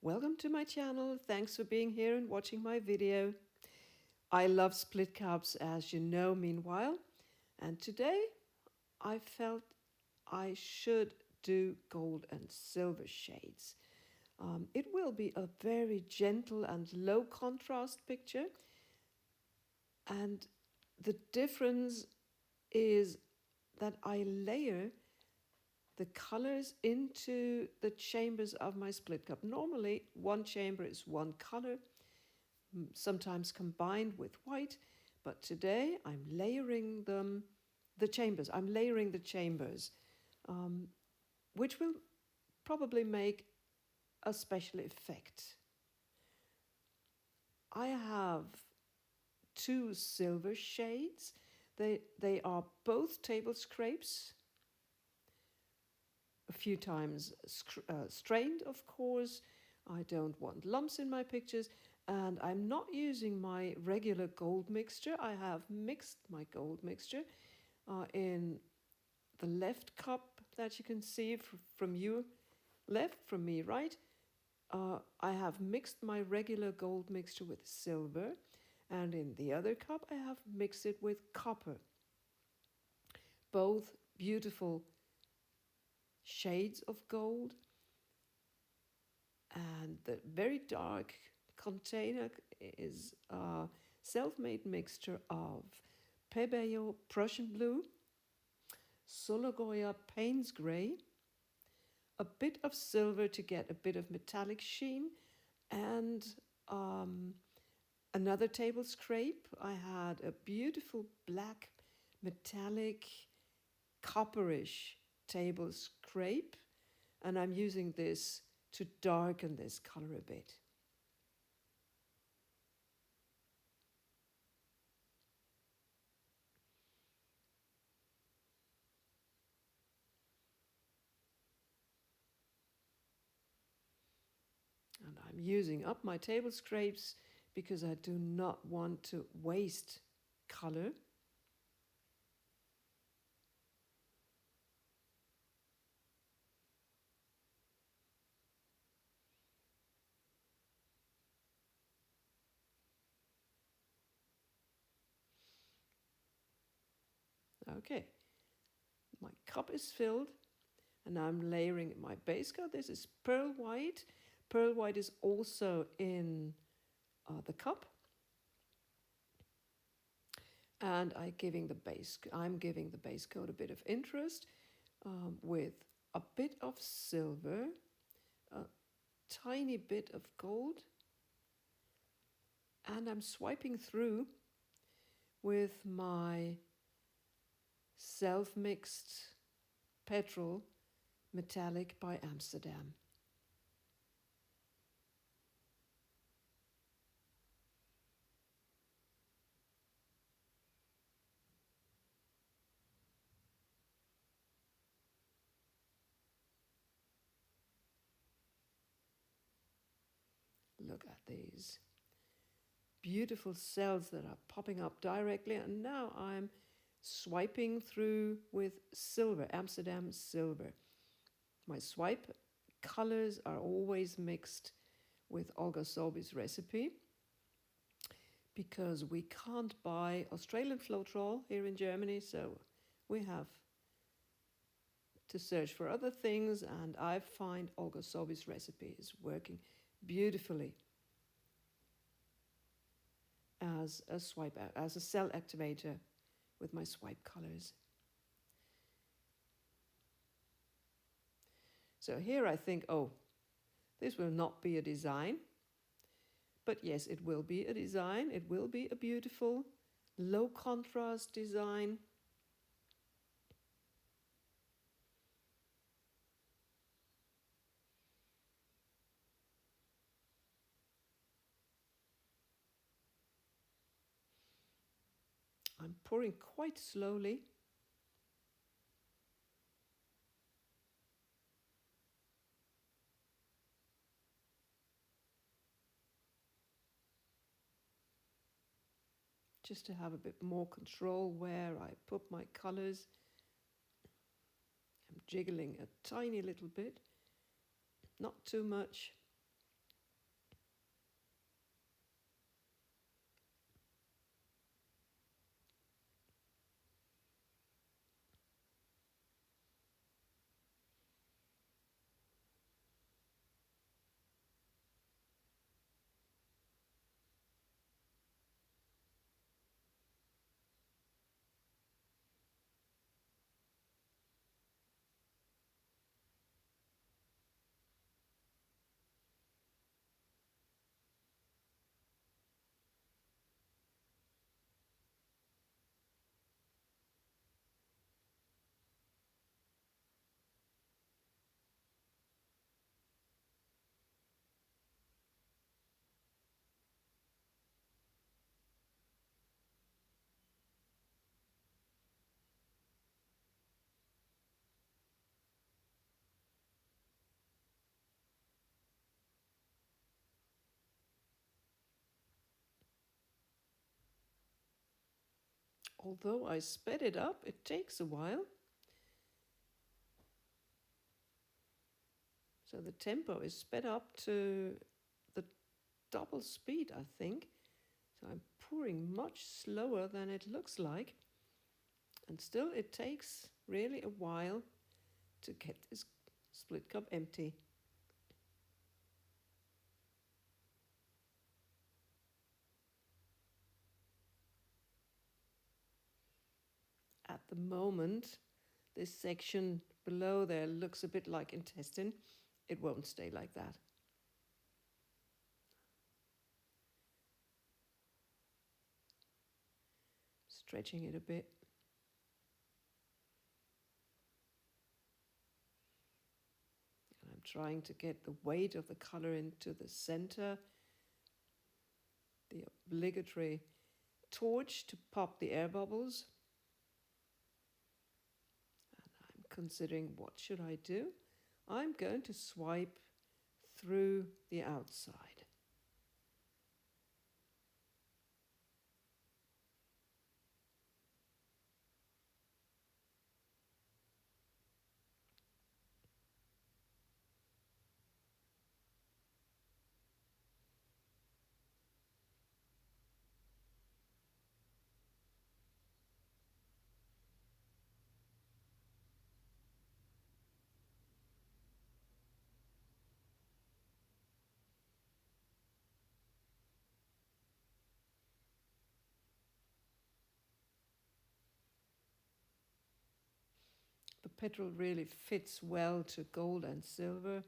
Welcome to my channel. Thanks for being here and watching my video. I love split cups, as you know, meanwhile. And today I felt I should do gold and silver shades. It will be a very gentle and low contrast picture. And the difference is that I layer the colors into the chambers of my split cup. Normally, one chamber is one color, sometimes combined with white, but today I'm layering the chambers. I'm layering the chambers, which will probably make a special effect. I have two silver shades. They are both table scrapes, a few times strained, of course. I don't want lumps in my pictures, and I'm not using my regular gold mixture. I have mixed my gold mixture in the left cup that you can see from you left, from me right. I have mixed my regular gold mixture with silver, and in the other cup I have mixed it with copper. Both beautiful shades of gold, and the very dark container is a self-made mixture of pebeo Prussian blue, goya Paynes grey, a bit of silver to get a bit of metallic sheen, and another table scrape. I had a beautiful black metallic copperish table scrape, and I'm using this to darken this color a bit. And I'm using up my table scrapes because I do not want to waste color. Okay, my cup is filled, and I'm layering my base coat. This is pearl white. Pearl white is also in the cup. And I'm giving the base coat a bit of interest with a bit of silver, a tiny bit of gold, and I'm swiping through with my self-mixed petrol metallic by Amsterdam. Look at these beautiful cells that are popping up directly, and now I'm swiping through with silver, Amsterdam silver. My swipe colors are always mixed with Olga Sobys recipe, because we can't buy Australian Floetrol here in Germany, so we have to search for other things, and I find Olga Sobys recipe is working beautifully as a swipe out, as a cell activator with my swipe colors. So here I think, oh, this will not be a design. But yes, it will be a design. It will be a beautiful, low contrast design. I'm pouring quite slowly. Just to have a bit more control where I put my colors. I'm jiggling a tiny little bit, not too much. Although I sped it up, it takes a while. So the tempo is sped up to the double speed, I think. So I'm pouring much slower than it looks like. And still it takes really a while to get this split cup empty. At the moment, this section below there looks a bit like intestine. It won't stay like that. Stretching it a bit. And I'm trying to get the weight of the color into the center. The obligatory torch to pop the air bubbles. And I'm considering, what should I do? I'm going to swipe through the outside. The petrol really fits well to gold and silver.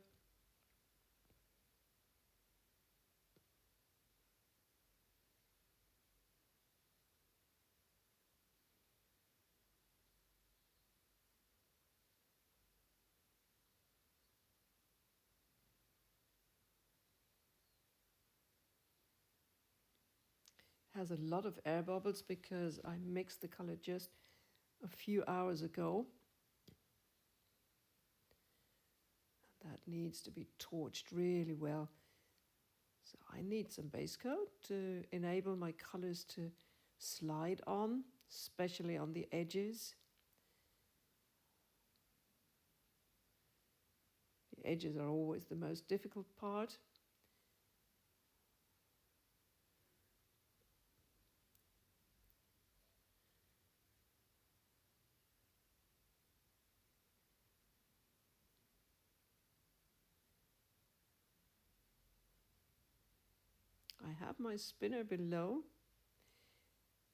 Has a lot of air bubbles because I mixed the color just a few hours ago. That needs to be torched really well. So I need some base coat to enable my colors to slide on, especially on the edges. The edges are always the most difficult part. I have my spinner below.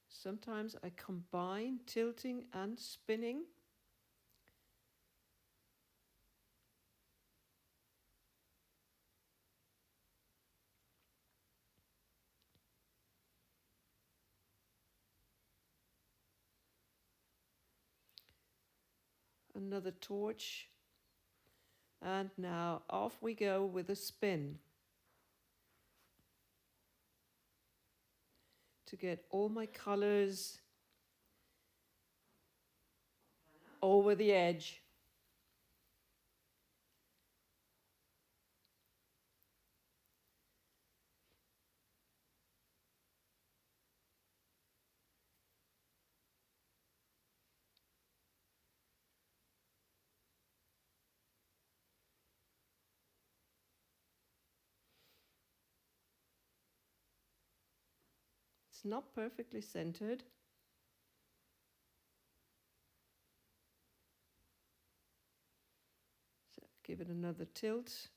Sometimes I combine tilting and spinning. Another torch. And now off we go with a spin. To get all my colors over the edge. It's not perfectly centered. So give it another tilt.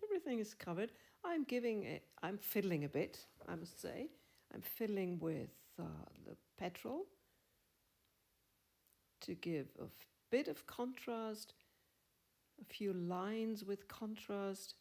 Everything is covered. I'm fiddling a bit, I must say. I'm fiddling with the petrol to give a bit of contrast, a few lines with contrast.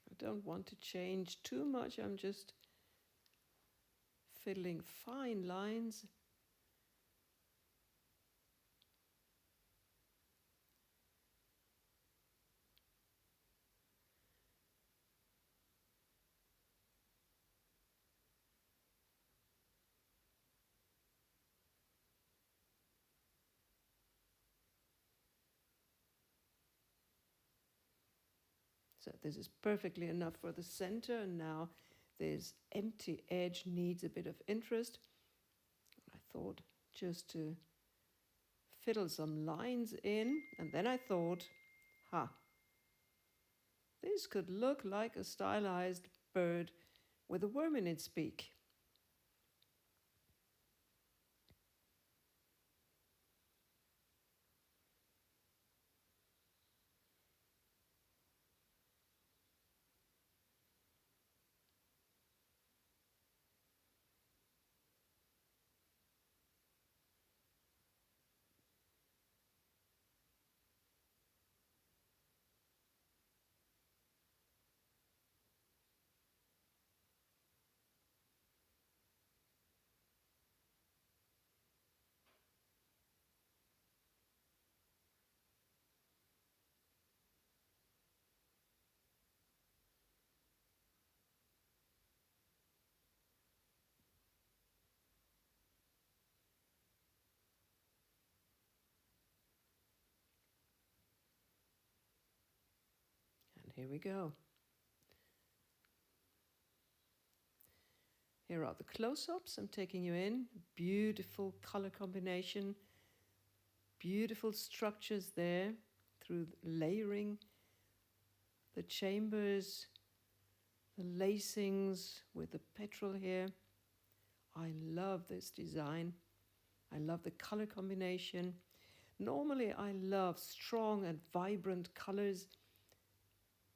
I don't want to change too much. I'm just fiddling fine lines. So this is perfectly enough for the center, and now this empty edge needs a bit of interest. I thought just to fiddle some lines in, and then I thought, this could look like a stylized bird with a worm in its beak. And here we go. Here are the close-ups. I'm taking you in. Beautiful color combination. Beautiful structures there through layering. The chambers, the lacings with the petrol here. I love this design. I love the color combination. Normally I love strong and vibrant colors,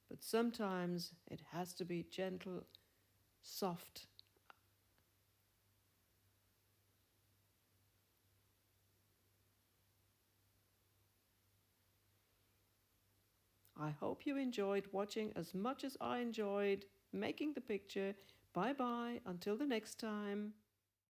but sometimes it has to be gentle, soft. I hope you enjoyed watching as much as I enjoyed making the picture. Bye bye, until the next time.